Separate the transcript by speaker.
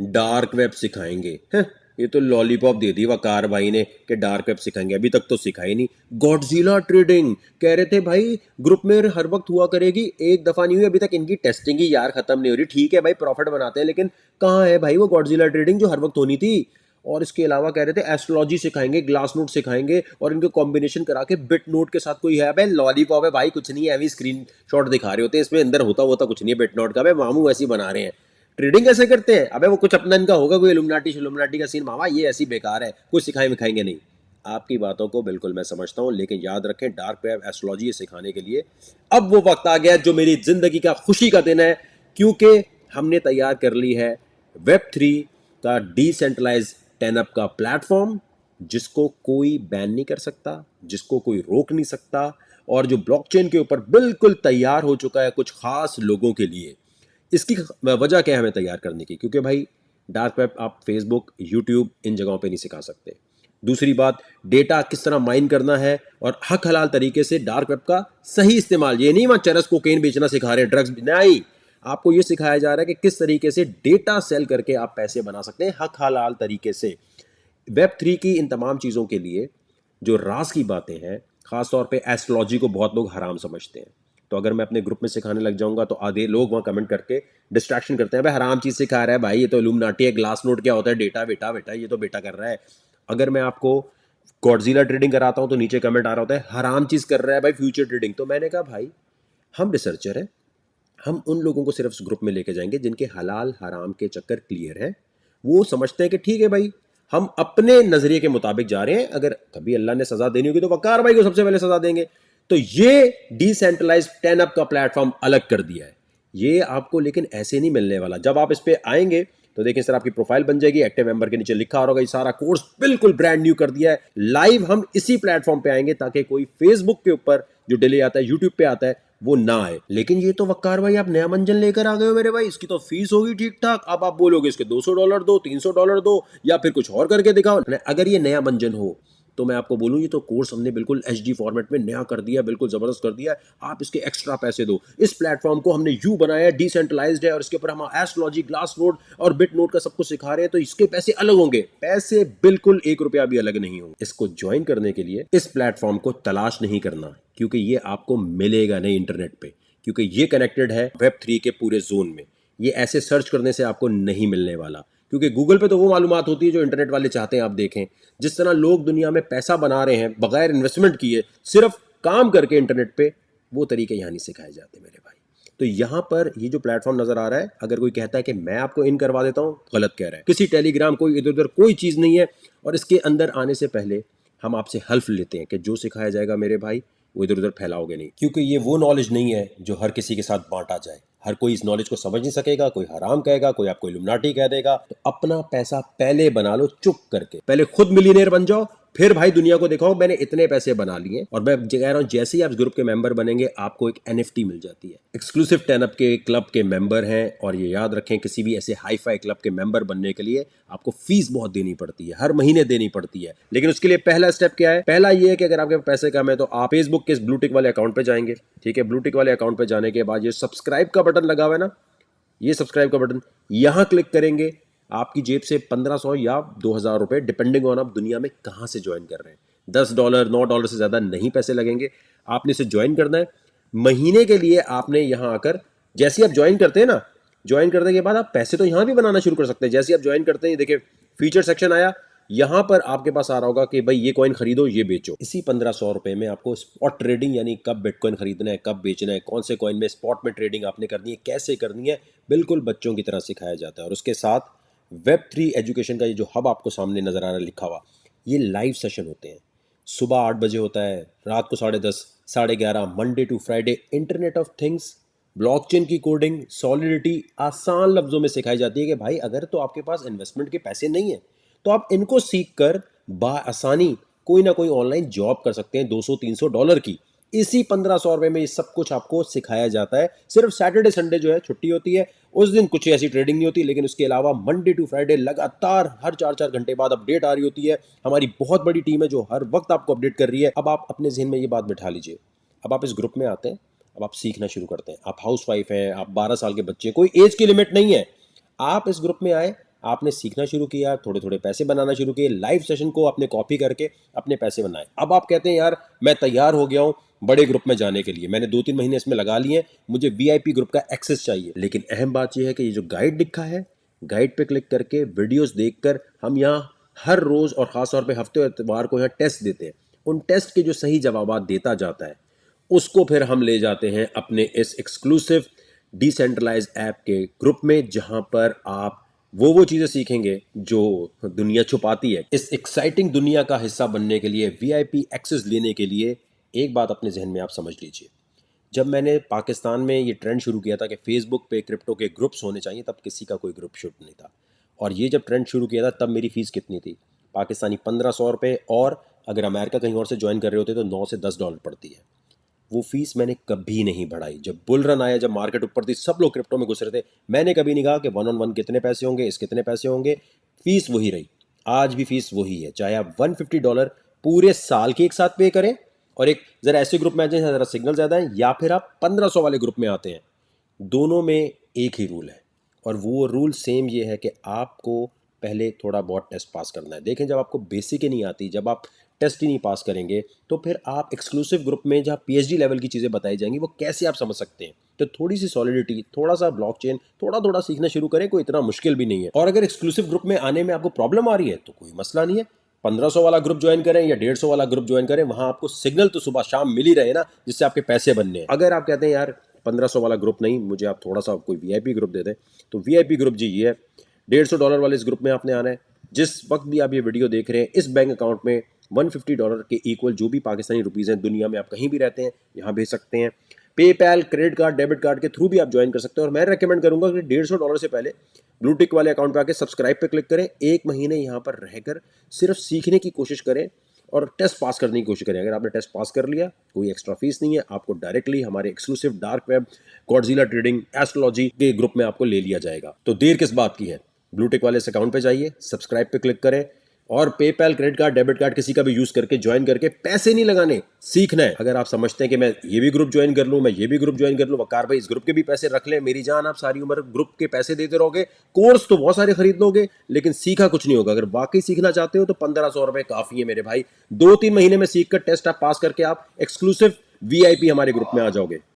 Speaker 1: Dark web सिखाएंगे हैं? ये तो लॉलीपॉप दे दी वकार भाई ने कि डार्क वेब सिखाएंगे, अभी तक तो सिखाई नहीं। गॉडजिला ट्रेडिंग कह रहे थे भाई ग्रुप में हर वक्त हुआ करेगी, एक दफा नहीं हुई अभी तक, इनकी टेस्टिंग ही यार खत्म नहीं हो रही। ठीक है भाई प्रॉफिट बनाते हैं, लेकिन कहाँ है भाई वो गॉडजिला ट्रेडिंग जो हर वक्त होनी थी। और इसके अलावा कह रहे थे एस्ट्रोलॉजी सिखाएंगे, ग्लास नोट सिखाएंगे, और इनके कॉम्बिनेशन करा के बिट नोट के साथ कोई है भाई लॉलीपॉप है भाई, कुछ नहीं है, अभी स्क्रीन शॉट दिखा रहे होते हैं, इसमें अंदर होता कुछ नहीं है बिट नोट का भाई, मामू ऐसी बना रहे हैं। ट्रेडिंग कैसे करते हैं अबे, वो कुछ अपना इनका होगा कोई इल्यूमिनाटी का सीन, मामा ये ऐसी बेकार है, कुछ सिखाए मिखाएंगे नहीं। आपकी बातों को बिल्कुल मैं समझता हूं, लेकिन याद रखें डार्क वेब एस्ट्रोलॉजी सिखाने के लिए अब वो वक्त आ गया जो मेरी जिंदगी का खुशी का दिन है, क्योंकि हमने तैयार कर ली है वेब 3 का डिसेंट्रलाइज 10 का प्लेटफॉर्म, जिसको कोई बैन नहीं कर सकता, जिसको कोई रोक नहीं सकता, और जो ब्लॉकचेन के ऊपर बिल्कुल तैयार हो चुका है कुछ खास लोगों के लिए। इसकी वजह क्या है हमें तैयार करने की, क्योंकि भाई डार्क वेब आप फेसबुक यूट्यूब इन जगहों पे नहीं सिखा सकते। दूसरी बात, डेटा किस तरह माइन करना है और हक हलाल तरीके से डार्क वेब का सही इस्तेमाल, ये नहीं वहाँ चरस कोकेन बेचना सिखा रहे हैं, ड्रग्स नहीं, आपको ये सिखाया जा रहा है कि किस तरीके से डेटा सेल करके आप पैसे बना सकते हैं हक हलाल तरीके से। वेब 3 की इन तमाम चीज़ों के लिए जो राज की बातें हैं, खासतौर पे एस्ट्रोलॉजी को बहुत लोग हराम समझते हैं, तो अगर मैं अपने ग्रुप में सिखाने लग जाऊंगा तो आधे लोग वहाँ कमेंट करके डिस्ट्रैक्शन करते हैं, भाई हराम चीज़ सिखा रहा है भाई, ये तो इल्यूमिनाटी है, ग्लास नोट क्या होता है, डेटा बेटा बेटा ये तो बेटा कर रहा है। अगर मैं आपको गॉडजिला ट्रेडिंग कराता हूँ तो नीचे कमेंट आ रहा होता है हराम चीज़ कर रहा है भाई फ्यूचर ट्रेडिंग। तो मैंने कहा भाई हम रिसर्चर हैं, हम उन लोगों को सिर्फ ग्रुप में लेके जाएंगे जिनके हलाल हराम के चक्कर क्लियर है, वो समझते हैं कि ठीक है भाई हम अपने नजरिए के मुताबिक जा रहे हैं, अगर कभी अल्लाह ने सजा देनी होगी तो वकार भाई को सबसे पहले सजा देंगे। तो ये डिसेंट्रलाइज 10 का प्लेटफॉर्म अलग कर दिया है, ये आपको लेकिन ऐसे नहीं मिलने वाला। जब आप इस पे आएंगे तो देखिए सर आपकी प्रोफाइल बन जाएगी, एक्टिव मेंबर के नीचे लिखा होगा, ये सारा कोर्स बिल्कुल ब्रांड न्यू कर दिया है, लाइव हम इसी प्लेटफॉर्म पे आएंगे ताकि कोई फेसबुक के ऊपर जो डिले आता है यूट्यूब पे आता है वो ना आए। लेकिन ये तो वक्कार भाई आप नया मंजन लेकर आ गए हो मेरे भाई, इसकी तो फीस होगी ठीक ठाक, अब आप बोलोगे इसके $200 दो, $300 दो, या फिर कुछ और करके दिखाओ। अगर ये नया मंजन हो तो मैं आपको बोलूँ ये तो कोर्स हमने बिल्कुल HD फॉर्मेट में नया कर दिया, बिल्कुल ज़बरदस्त कर दिया, आप इसके एक्स्ट्रा पैसे दो। इस प्लेटफॉर्म को हमने यू बनाया है, डिसेंट्रलाइज्ड है, और इसके ऊपर हम एस्ट्रोलॉजी, ग्लास नोट और बिट नोट का सब कुछ सिखा रहे हैं, तो इसके पैसे अलग होंगे, पैसे बिल्कुल ₹1 भी अलग नहीं होंगे। इसको ज्वाइन करने के लिए इस प्लेटफॉर्म को तलाश नहीं करना, क्योंकि ये आपको मिलेगा नहीं इंटरनेट पे, क्योंकि ये कनेक्टेड है वेब 3 के पूरे जोन में, ये ऐसे सर्च करने से आपको नहीं मिलने वाला, क्योंकि गूगल पे तो वो मालूमात होती है जो इंटरनेट वाले चाहते हैं। आप देखें जिस तरह लोग दुनिया में पैसा बना रहे हैं बगैर इन्वेस्टमेंट किए, सिर्फ काम करके इंटरनेट पे, वो तरीके यहाँ नहीं सिखाए जाते मेरे भाई। तो यहाँ पर ये जो प्लेटफॉर्म नजर आ रहा है, अगर कोई कहता है कि मैं आपको इन करवा देता हूँ, गलत कह रहा है। किसी टेलीग्राम कोई इधर उधर कोई चीज़ नहीं है, और इसके अंदर आने से पहले हम आपसे हल्फ लेते हैं कि जो सिखाया जाएगा मेरे भाई वो इधर उधर फैलाओगे नहीं, क्योंकि ये वो नॉलेज नहीं है जो हर किसी के साथ बांटा जाए। हर कोई इस नॉलेज को समझ नहीं सकेगा, कोई हराम कहेगा, कोई आपको इल्यूमिनाटी कह देगा। तो अपना पैसा पहले बना लो चुप करके, पहले खुद मिलीनियर बन जाओ, फिर भाई दुनिया को दिखाओ मैंने इतने पैसे बना लिए। और मैं कह रहा हूँ जैसे ही आप इस ग्रुप के मेंबर बनेंगे आपको एक NFT मिल जाती है, एक्सक्लूसिव 10 के क्लब के मेंबर हैं। और ये याद रखें किसी भी ऐसे हाई फाई क्लब के मेंबर बनने के लिए आपको फीस बहुत देनी पड़ती है, हर महीने देनी पड़ती है। लेकिन उसके लिए पहला स्टेप क्या है, पहला ये है कि अगर आपके पैसे कम है तो आप फेसबुक के इस ब्लू टिक वाले अकाउंट पे जाएंगे, ठीक है। ब्लू टिक वाले अकाउंट पे जाने के बाद ये सब्सक्राइब का बटन लगा हुआ है ना, ये सब्सक्राइब का बटन यहां क्लिक करेंगे, आपकी जेब से 1500 या 2000 रुपए डिपेंडिंग ऑन आप दुनिया में कहां से ज्वाइन कर रहे हैं, $10 $9 से ज्यादा नहीं पैसे लगेंगे। आपने इसे ज्वाइन करना है महीने के लिए। आपने यहां आकर जैसे ही आप ज्वाइन करते हैं ना, ज्वाइन करने के बाद आप पैसे तो यहां भी बनाना शुरू कर सकते हैं। जैसे ही आप ज्वाइन करते हैं देखिए फीचर सेक्शन आया, यहां पर आपके पास आ रहा होगा कि भाई ये कॉइन खरीदो ये बेचो। इसी 1500 रुपए में आपको स्पॉट ट्रेडिंग, यानी कब बिटकॉइन खरीदना है कब बेचना है, कौन से कॉइन में स्पॉट में ट्रेडिंग आपने करनी है, कैसे करनी है, बिल्कुल बच्चों की तरह सिखाया जाता है। और उसके साथ वेब 3 एजुकेशन का ये जो हब आपको सामने नजर आ रहा है लिखा हुआ, ये लाइव सेशन होते हैं। सुबह 8 बजे होता है, रात को 10:30 11:30, Monday to Friday. Internet of things, blockchain की कोडिंग, सॉलिडिटी आसान लफ्जों में सिखाई जाती है कि भाई अगर तो आपके पास इन्वेस्टमेंट के पैसे नहीं है तो आप इनको सीख कर आसानी कोई ना कोई ऑनलाइन जॉब कर सकते हैं $200-300 की। इसी 1500 रुपए में ये सब कुछ आपको सिखाया जाता है। सिर्फ सैटरडे संडे जो है छुट्टी होती है, उस दिन कुछ ऐसी ट्रेडिंग नहीं होती, लेकिन उसके अलावा मंडे टू फ्राइडे लगातार हर 4-4 घंटे बाद अपडेट आ रही होती है। हमारी बहुत बड़ी टीम है जो हर वक्त आपको अपडेट कर रही है। अब आप अपने जहन में ये बात बिठा लीजिए, अब आप इस ग्रुप में आते हैं, अब आप सीखना शुरू करते हैं। आप हाउस वाइफ हैं, आप 12 साल के बच्चे, कोई एज की लिमिट नहीं है। आप इस ग्रुप में आए, आपने सीखना शुरू किया, थोड़े थोड़े पैसे बनाना शुरू किए, लाइव सेशन को आपने कॉपी करके अपने पैसे बनाए। अब आप कहते हैं यार मैं तैयार हो गया हूँ बड़े ग्रुप में जाने के लिए, मैंने 2-3 महीने इसमें लगा लिए हैं, मुझे वीआईपी ग्रुप का एक्सेस चाहिए। लेकिन अहम बात यह है कि ये जो गाइड लिखा है, गाइड पे क्लिक करके वीडियोस देखकर हम यहाँ हर रोज और खास तौर पे हफ्ते और इतवार को यहाँ टेस्ट देते हैं। उन टेस्ट के जो सही जवाब देता जाता है उसको फिर हम ले जाते हैं अपने इस एक्सक्लूसिव डिसेंट्रलाइज ऐप के ग्रुप में, जहां पर आप वो चीजें सीखेंगे जो दुनिया छुपाती है। इस एक्साइटिंग दुनिया का हिस्सा बनने के लिए, वीआईपी एक्सेस लेने के लिए, एक बात अपने जहन में आप समझ लीजिए। जब मैंने पाकिस्तान में ये ट्रेंड शुरू किया था कि फेसबुक पे क्रिप्टो के ग्रुप्स होने चाहिए, तब किसी का कोई ग्रुप शुरू नहीं था। और ये जब ट्रेंड शुरू किया था तब मेरी फीस कितनी थी? पाकिस्तानी 1500 रुपये, और अगर अमेरिका कहीं और से ज्वाइन कर रहे होते तो $9 से $10 पड़ती है। वो फीस मैंने कभी नहीं बढ़ाई। जब बुल रन आया, जब मार्केट ऊपर थी, सब लोग क्रिप्टो में घुस रहे थे, मैंने कभी नहीं कहा कि 1-on-1 कितने पैसे होंगे, इस कितने पैसे होंगे। फीस वही रही, आज भी फीस वही है। चाहे आप $150 पूरे साल के एक साथ पे करें और एक ज़रा ऐसे ग्रुप में आ जाए ज़रा सिग्नल ज़्यादा है, या फिर आप 1500 वाले ग्रुप में आते हैं, दोनों में एक ही रूल है। और वो रूल सेम ये है कि आपको पहले थोड़ा बहुत टेस्ट पास करना है। देखें, जब आपको बेसिक ही नहीं आती, जब आप टेस्ट ही नहीं पास करेंगे, तो फिर आप एक्सक्लूसिव ग्रुप में जहाँ पीएचडी लेवल की चीज़ें बताई जाएंगी वो कैसे आप समझ सकते हैं? तो थोड़ी सी सॉलिडिटी, थोड़ा सा ब्लॉकचेन, थोड़ा थोड़ा सीखना शुरू करें, कोई इतना मुश्किल भी नहीं है। और अगर एक्सक्लूसिव ग्रुप में आने में आपको प्रॉब्लम आ रही है तो कोई मसला नहीं है, 1500 वाला ग्रुप ज्वाइन करें या 150 वाला ग्रुप ज्वाइन करें, वहां आपको सिग्नल तो सुबह शाम मिल ही रहे ना, जिससे आपके पैसे बनने हैं। अगर आप कहते हैं यार 1500 वाला ग्रुप नहीं, मुझे आप थोड़ा सा कोई वीआईपी ग्रुप दे दें, तो वीआईपी ग्रुप जी ये है, $150 वाले इस ग्रुप में आपने आना है। जिस वक्त भी आप ये वीडियो देख रहे हैं, इस बैंक अकाउंट में $150 के इक्वल जो भी पाकिस्तानी रुपीज़ हैं, दुनिया में आप कहीं भी रहते हैं यहाँ भेज सकते हैं। PayPal, credit card, debit card के थ्रू भी आप ज्वाइन कर सकते हैं। और मैं रेकमेंड करूंगा कि $150 से पहले ब्लू टिक वाले अकाउंट पे आके सब्सक्राइब पे क्लिक करें, 1 महीने यहाँ पर रहकर सिर्फ सीखने की कोशिश करें और टेस्ट पास करने की कोशिश करें। अगर आपने टेस्ट पास कर लिया, कोई एक्स्ट्रा फीस नहीं है, आपको डायरेक्टली हमारे exclusive dark web, Godzilla trading, astrology के ग्रुप में आपको ले लिया जाएगा। तो देर किस बात की है? ब्लू टिक वाले इस अकाउंट पे जाइए, सब्सक्राइब पे क्लिक करें और PayPal, credit card, debit card किसी का भी यूज करके ज्वाइन करके पैसे नहीं लगाने, सीखना है। अगर आप समझते हैं कि मैं ये भी ग्रुप ज्वाइन कर लूं, मैं ये भी ग्रुप ज्वाइन कर लूं, वकार भाई इस ग्रुप के भी पैसे रख लें, मेरी जान, आप सारी उम्र ग्रुप के पैसे देते रहोगे, कोर्स तो बहुत सारे खरीद लोगे लेकिन सीखा कुछ नहीं होगा। अगर वाकई सीखना चाहते हो तो $1500 काफी है मेरे भाई। 2-3 महीने में सीख कर टेस्ट आप पास करके आप एक्सक्लूसिव वीआईपी हमारे ग्रुप में आ जाओगे।